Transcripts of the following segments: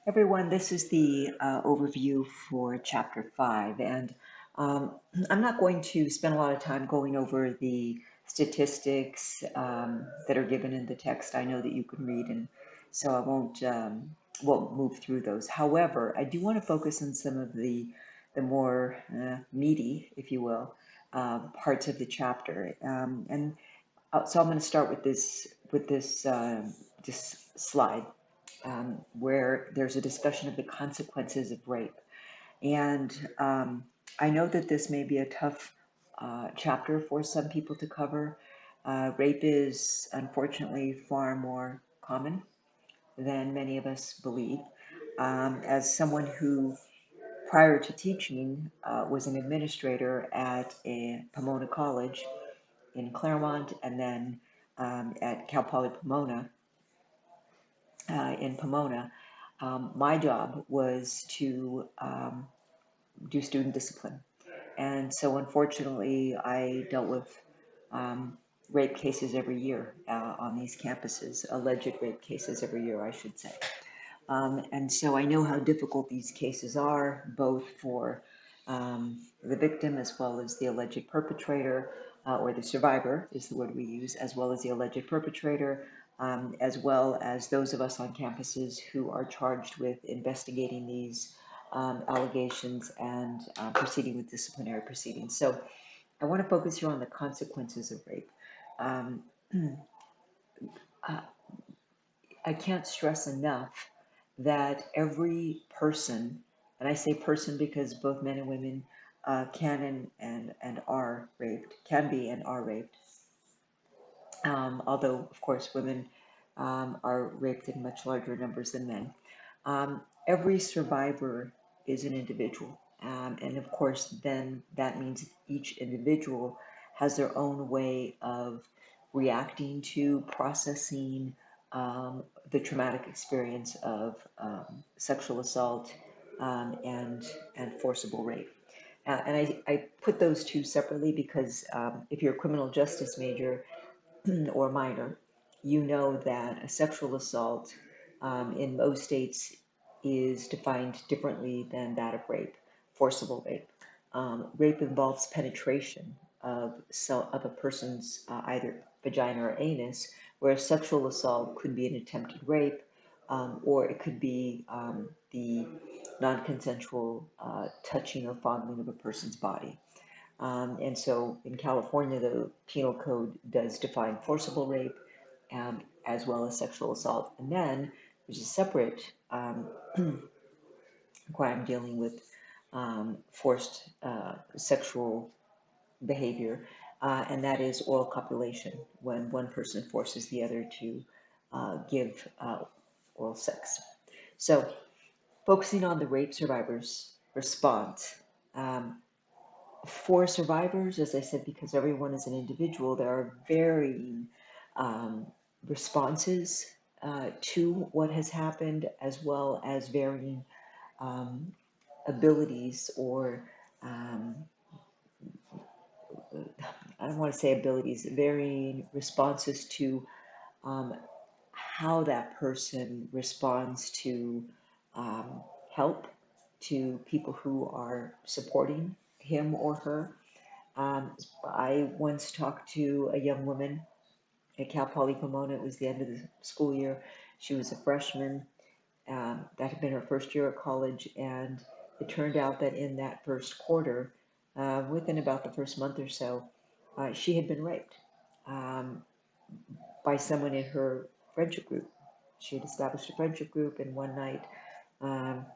Everyone, this is the overview for Chapter 5, and um, I'm not going to spend a lot of time going over the statistics that are given in the text. I know that you can read, and so I won't move through those. However, I do want to focus on some of the more meaty, if you will, parts of the chapter, so I'm going to start with this slide where there's a discussion of the consequences of rape. And I know that this may be a tough chapter for some people to cover. Rape is unfortunately far more common than many of us believe. As someone who, prior to teaching, was an administrator at a Pomona College in Claremont and then at Cal Poly Pomona, in Pomona, my job was to do student discipline. And so, unfortunately, I dealt with um, rape cases every year on these campuses, alleged rape cases every year, I should say. And so I know how difficult these cases are, both for the victim as well as the alleged perpetrator, or the survivor is the word we use, as well as the alleged perpetrator, as well as those of us on campuses who are charged with investigating these allegations and proceeding with disciplinary proceedings. So I want to focus here on the consequences of rape. Um, I can't stress enough that every person, and I say person because both men and women can and are raped, can be and are raped, although, of course, women are raped in much larger numbers than men. Every survivor is an individual. And of course, then that means each individual has their own way of reacting to processing the traumatic experience of sexual assault and forcible rape. And I put those two separately because if you're a criminal justice major, or minor, you know that a sexual assault in most states is defined differently than that of rape, forcible rape. Rape involves penetration of a person's either vagina or anus, whereas sexual assault could be an attempted rape, or it could be the non-consensual touching or fondling of a person's body. And so in California, the penal code does define forcible rape as well as sexual assault. And then there's a separate crime dealing with forced sexual behavior, and that is oral copulation, when one person forces the other to give oral sex. So, focusing on the rape survivor's response. Um, for survivors, as I said, because everyone is an individual, there are varying um, responses to what has happened, as well as varying um, abilities or um, I don't want to say abilities, varying responses to um, how that person responds to um, help, to people who are supporting him or her. I once talked to a young woman at Cal Poly Pomona. It was the end of the school year. She was a freshman. That had been her first year at college, and it turned out that in that first quarter, within about the first month or so, she had been raped um, by someone in her friendship group. She had established a friendship group, and one night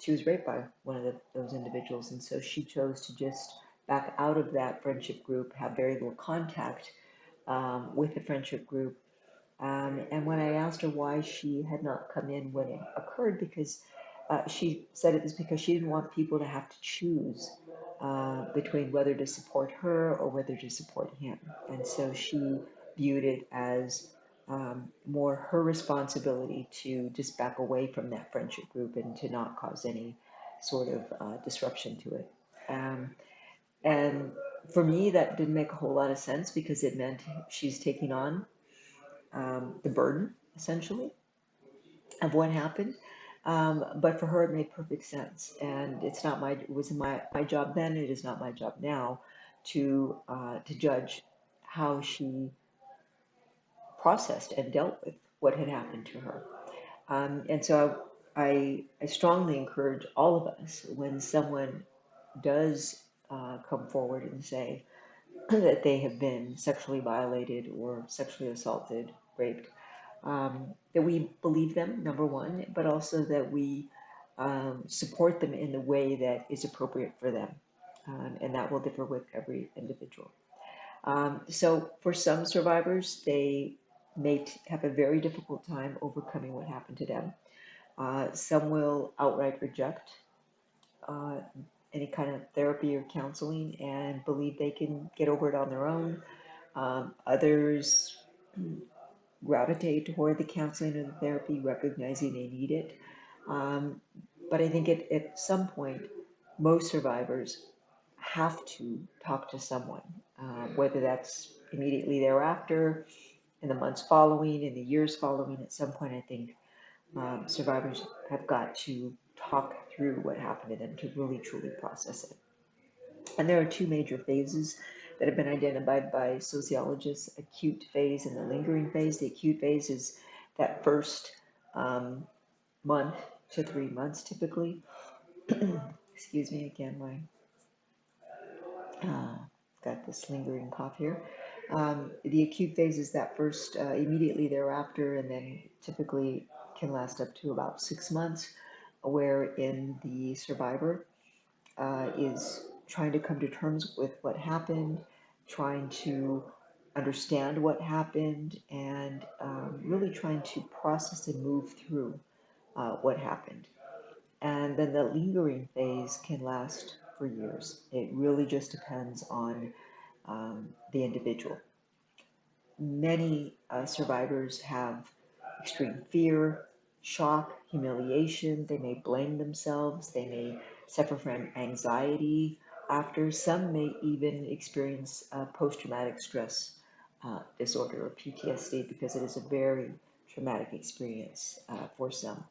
she was raped by one of those individuals, and so she chose to just back out of that friendship group, have very little contact with the friendship group. And when I asked her why she had not come in when it occurred, because she said it was because she didn't want people to have to choose between whether to support her or whether to support him. And so she viewed it as more her responsibility to just back away from that friendship group and to not cause any sort of disruption to it. Um, and for me, that didn't make a whole lot of sense because it meant she's taking on the burden, essentially, of what happened. But for her, it made perfect sense. And it was my job then, it is not my job now to judge how she processed and dealt with what had happened to her. And so I strongly encourage all of us when someone does come forward and say that they have been sexually violated or sexually assaulted, raped, that we believe them, number one, but also that we support them in the way that is appropriate for them. And that will differ with every individual. So for some survivors, they may have a very difficult time overcoming what happened to them. Some will outright reject uh, any kind of therapy or counseling and believe they can get over it on their own. Others gravitate toward the counseling and the therapy, recognizing they need it. Um, but I think at some point, most survivors have to talk to someone, whether that's immediately thereafter, in the months following, in the years following. At some point, I think survivors have got to talk through what happened to them to really truly process it. And there are two major phases that have been identified by sociologists: acute phase and the lingering phase. The acute phase is that first um, month to 3 months typically. Excuse me again, my got this lingering cough here. The acute phase is that first, immediately thereafter, and then typically can last up to about 6 months, wherein the survivor is trying to come to terms with what happened, trying to understand what happened, and really trying to process and move through what happened. And then the lingering phase can last for years. It really just depends on the individual. Many survivors have extreme fear, shock, humiliation. They may blame themselves. They may suffer from anxiety after. Some may even experience post-traumatic stress disorder or PTSD because it is a very traumatic experience for some.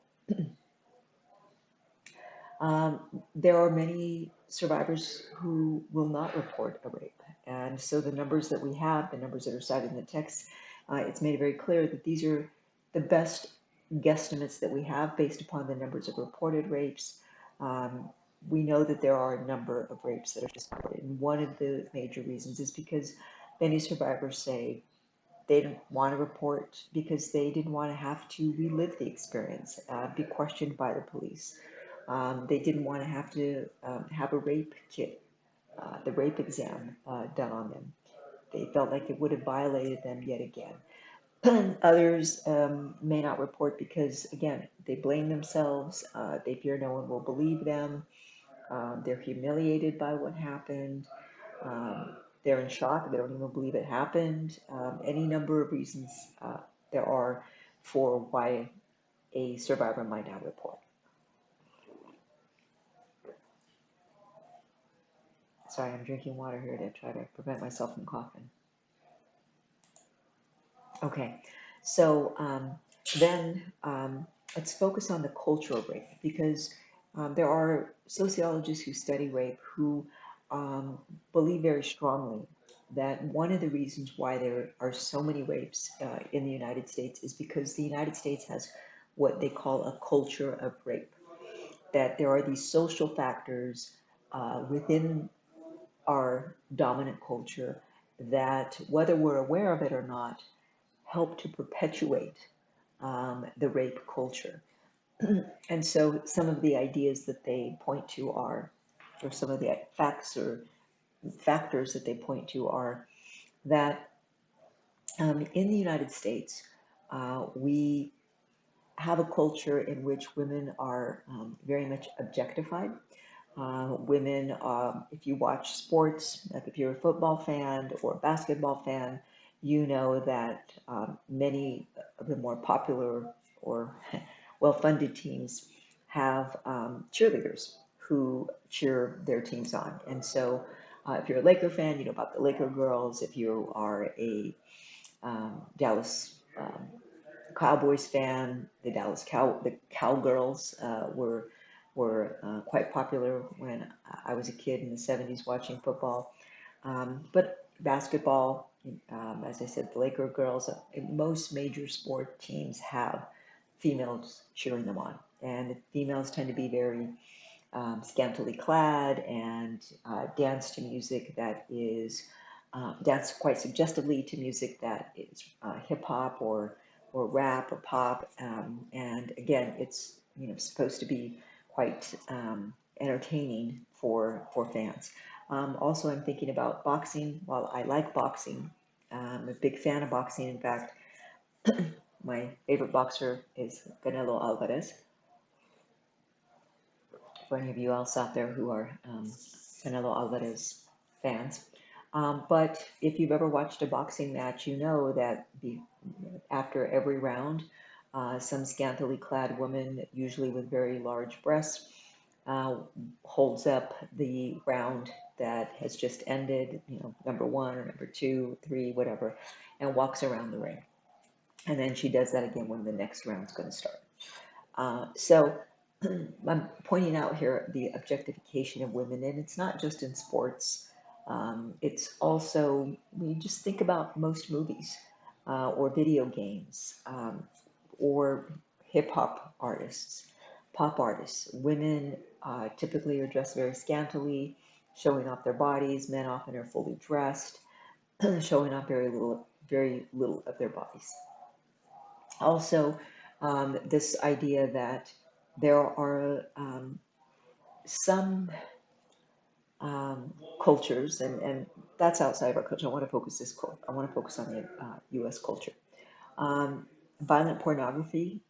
Um, there are many survivors who will not report a rape. And so the numbers that we have, the numbers that are cited in the text, it's made very clear that these are the best guesstimates that we have based upon the numbers of reported rapes. Um, we know that there are a number of rapes that are just reported. And one of the major reasons is because many survivors say they didn't want to report because they didn't want to have to relive the experience, be questioned by the police. They didn't want to have to have a rape kit, the rape exam done on them. They felt like it would have violated them yet again. Others may not report because, again, they blame themselves. They fear no one will believe them. They're humiliated by what happened. Um, they're in shock. They don't even believe it happened. Any number of reasons there are for why a survivor might not report. Sorry, I'm drinking water here to try to prevent myself from coughing. Okay, so then let's focus on the culture of rape because there are sociologists who study rape who um, believe very strongly that one of the reasons why there are so many rapes in the United States is because the United States has what they call a culture of rape, that there are these social factors within our dominant culture that, whether we're aware of it or not, help to perpetuate the rape culture. And so some of the ideas that they point to are, or some of the facts or factors that they point to are that in the United States, we have a culture in which women are very much objectified. Women, if you watch sports, like if you're a football fan or a basketball fan, you know that many of the more popular or well-funded teams have cheerleaders who cheer their teams on. And so if you're a Laker fan, you know about the Laker girls. If you are a Dallas Cowboys fan. The Cowgirls were quite popular when I was a kid in the 70s watching football. But basketball, as I said, the Laker girls, most major sport teams have females cheering them on. And the females tend to be very scantily clad and dance to music that is, dance quite suggestively to music that is hip hop or rap or pop. And again, it's supposed to be quite entertaining for fans. Also, I'm thinking about boxing. While I like boxing, I'm a big fan of boxing. In fact, my favorite boxer is Canelo Alvarez. For any of you else out there who are Canelo Alvarez fans. But if you've ever watched a boxing match, you know that after every round, some scantily clad woman, usually with very large breasts, holds up the round that has just ended, number one or number two, three, whatever, and walks around the ring. And then she does that again when the next round's going to start. So I'm pointing out here the objectification of women, and it's not just in sports. It's also, we just think about most movies or video games or hip hop artists, pop artists. Women typically are dressed very scantily, showing off their bodies. Men often are fully dressed, showing off very little of their bodies. Also, this idea that there are some cultures, and that's outside of our culture. I want to focus on the U.S. culture. Violent pornography.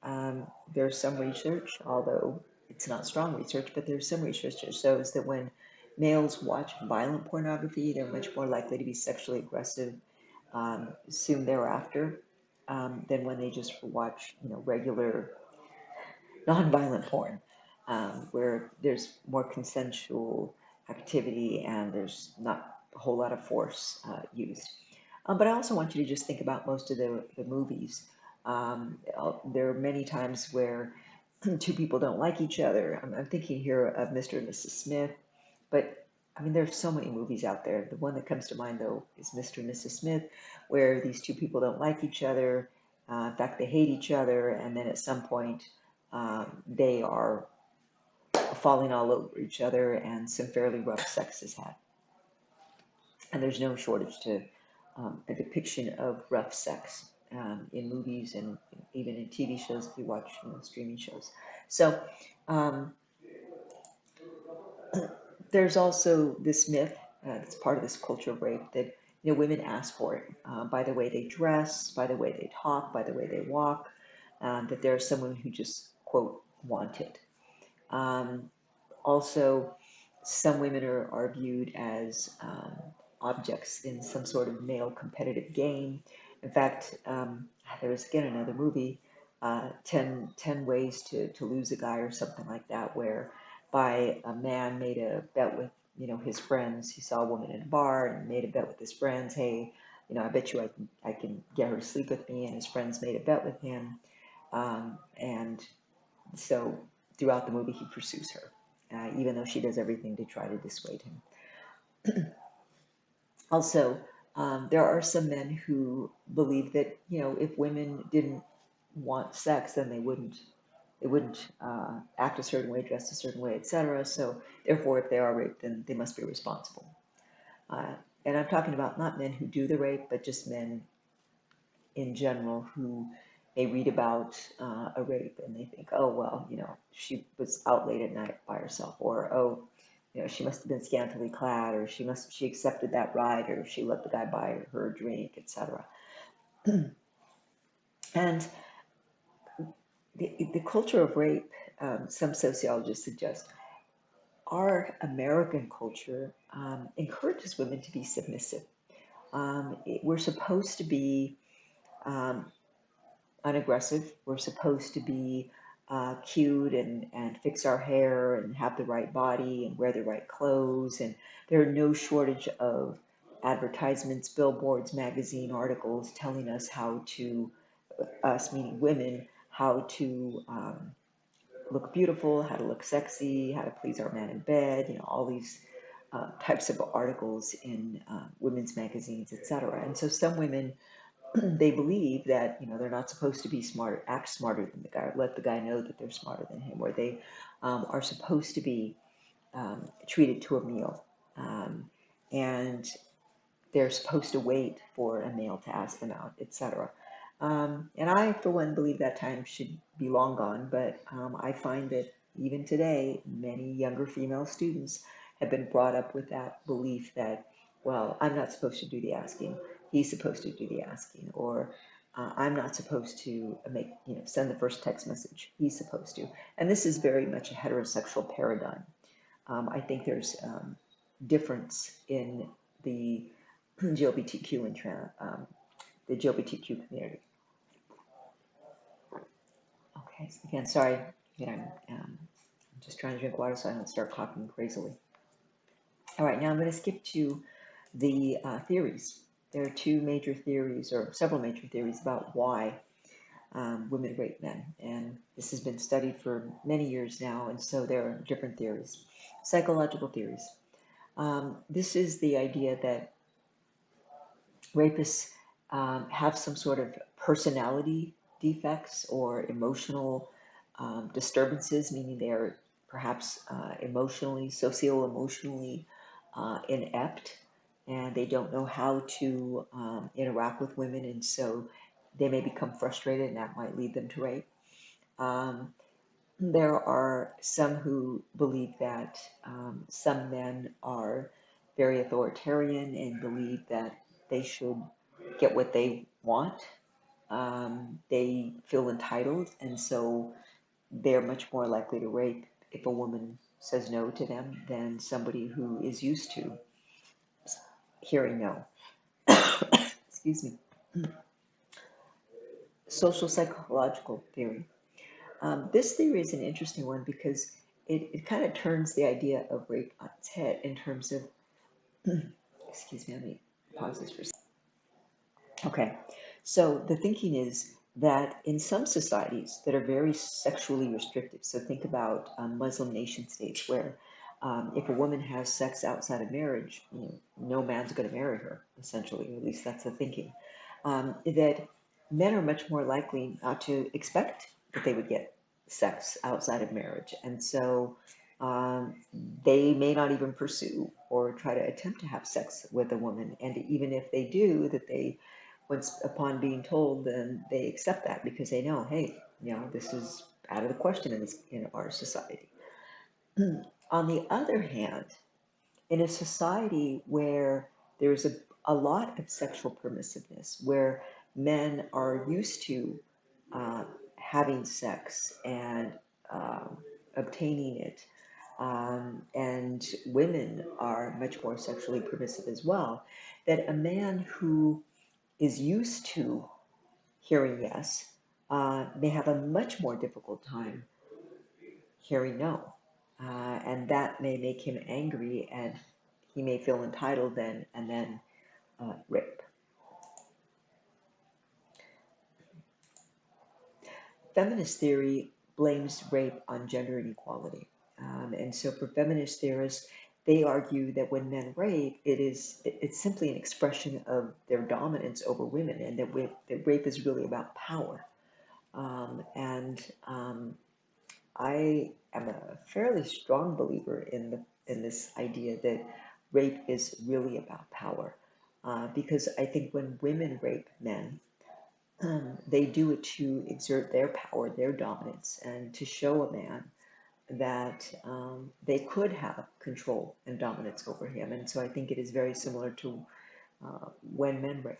There's some research, although it's not strong research, but there's some research that shows that when males watch violent pornography, they're much more likely to be sexually aggressive soon thereafter than when they just watch, regular non-violent porn, where there's more consensual activity and there's not a whole lot of force used. But I also want you to just think about most of the movies. There are many times where two people don't like each other. I'm thinking here of Mr. and Mrs. Smith, but I mean, there's so many movies out there. The one that comes to mind, though, is Mr. and Mrs. Smith, where these two people don't like each other. In fact, they hate each other, and then at some point, they are falling all over each other, and some fairly rough sex is had. And there's no shortage to a depiction of rough sex in movies and even in TV shows if you watch streaming shows. So there's also this myth that's part of this culture of rape that women ask for it by the way they dress, by the way they talk, by the way they walk, that there are some women who just quote want it. Also, some women are viewed as objects in some sort of male competitive game. In fact, there was again another movie, 10 Ways to Lose a Guy or something like that, where a man made a bet with his friends. He saw a woman in a bar and made a bet with his friends. Hey, I bet you I can get her to sleep with me. And his friends made a bet with him. And so throughout the movie, he pursues her, even though she does everything to try to dissuade him. Also, there are some men who believe that if women didn't want sex, then they wouldn't act a certain way, dress a certain way, etc. So therefore, if they are raped, then they must be responsible. And I'm talking about not men who do the rape, but just men in general who may read about a rape and they think, oh well, she was out late at night by herself, or oh, she must have been scantily clad, or she accepted that ride, or she let the guy buy her a drink, etc. And the culture of rape, some sociologists suggest, our American culture encourages women to be submissive. We're supposed to be unaggressive. We're supposed to be cute and fix our hair and have the right body and wear the right clothes. And there are no shortage of advertisements, billboards, magazine articles telling us how to us meaning women, how to look beautiful, how to look sexy, how to please our man in bed, all these types of articles in women's magazines, etc. And so some women, they believe that they're not supposed to be smart, act smarter than the guy, or let the guy know that they're smarter than him, or they are supposed to be treated to a meal, and they're supposed to wait for a male to ask them out, etc. And I, for one, believe that time should be long gone, but I find that even today, many younger female students have been brought up with that belief that, well, I'm not supposed to do the asking, he's supposed to do the asking, or I'm not supposed to send the first text message, he's supposed to. And this is very much a heterosexual paradigm. I think there's difference in the LGBTQ and the LGBTQ community. Okay, so again, sorry, I'm just trying to drink water so I don't start coughing crazily. All right, now I'm going to skip to the theories. There are two major theories, or several major theories, about why women rape men, and this has been studied for many years now, and so there are different theories. Psychological theories. This is the idea that rapists have some sort of personality defects or emotional disturbances, meaning they're perhaps emotionally, socio-emotionally inept, and they don't know how to interact with women, and so they may become frustrated, and that might lead them to rape. There are some who believe that some men are very authoritarian and believe that they should get what they want. They feel entitled, and so they're much more likely to rape if a woman says no to them than somebody who is used to hearing no. Excuse me. Social psychological theory. This theory is an interesting one because it kind of turns the idea of rape on its head in terms of, excuse me, let me pause this for a second. Okay, so the thinking is that in some societies that are very sexually restrictive, so think about Muslim nation states where if a woman has sex outside of marriage, no man's going to marry her, essentially, at least that's the thinking, that men are much more likely not to expect that they would get sex outside of marriage. And so they may not even pursue or try to attempt to have sex with a woman. And even if they do, that they, once upon being told, then they accept that because they know, hey, this is out of the question in our society. On the other hand, in a society where there's a lot of sexual permissiveness, where men are used to having sex and obtaining it, and women are much more sexually permissive as well, that a man who is used to hearing yes may have a much more difficult time hearing no. And that may make him angry, and he may feel entitled then and then rape. Feminist theory blames rape on gender inequality. And so for feminist theorists, they argue that when men rape, it's simply an expression of their dominance over women, and that rape is really about power. I am a fairly strong believer in this idea that rape is really about power, because I think when women rape men, they do it to exert their power, their dominance, and to show a man that they could have control and dominance over him. And so I think it is very similar to when men rape.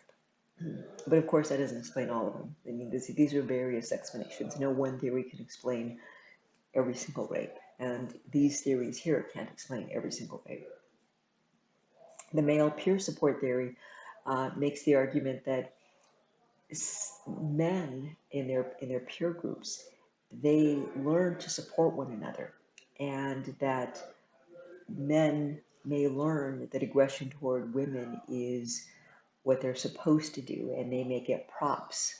But of course, that doesn't explain all of them. I mean, these are various explanations. No one theory can explain every single rape, and these theories here can't explain every single rape. The male peer support theory makes the argument that men in their peer groups, they learn to support one another, and that men may learn that aggression toward women is what they're supposed to do, and they may get props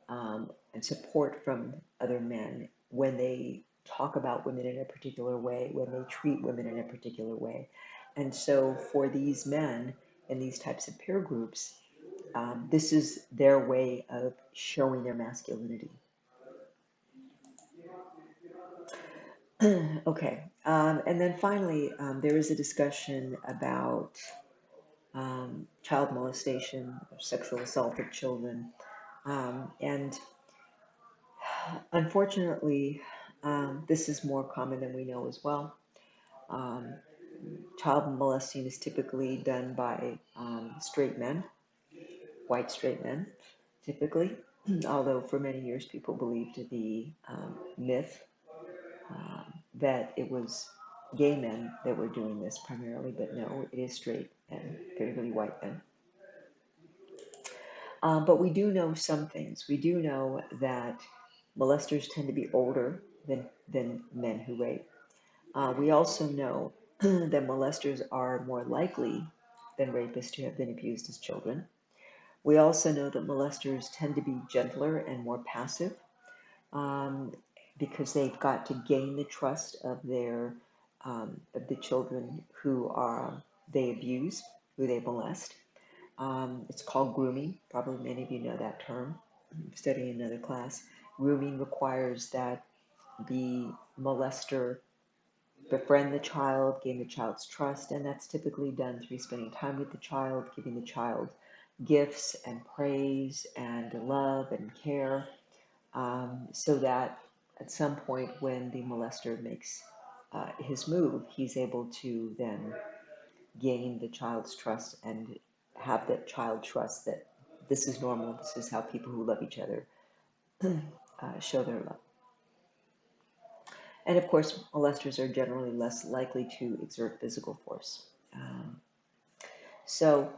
and support from other men when they talk about women in a particular way, when they treat women in a particular way. And so for these men in these types of peer groups, this is their way of showing their masculinity. Okay, and then finally, there is a discussion about child molestation or sexual assault of children. And unfortunately, this is more common than we know as well. Um, Child molesting is typically done by straight men, white straight men, typically, although for many years people believed the myth that it was gay men that were doing this primarily, but no, it is straight men, particularly white men. But we do know some things. We do know that molesters tend to be older than men who rape. We also know that molesters are more likely than rapists to have been abused as children. We also know that molesters tend to be gentler and more passive um, because they've got to gain the trust of of the children who are they abuse, who they molest. It's called grooming. Probably many of you know that term. Studying another class. Grooming requires that the molester befriend the child, gain the child's trust, and that's typically done through spending time with the child, giving the child gifts and praise and love and care, so that at some point when the molester makes his move, he's able to then gain the child's trust and have that child trust that this is normal, this is how people who love each other show their love. And of course, molesters are generally less likely to exert physical force. Um, so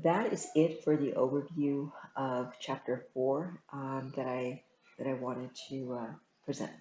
that is it for the overview of chapter 4 that I wanted to present.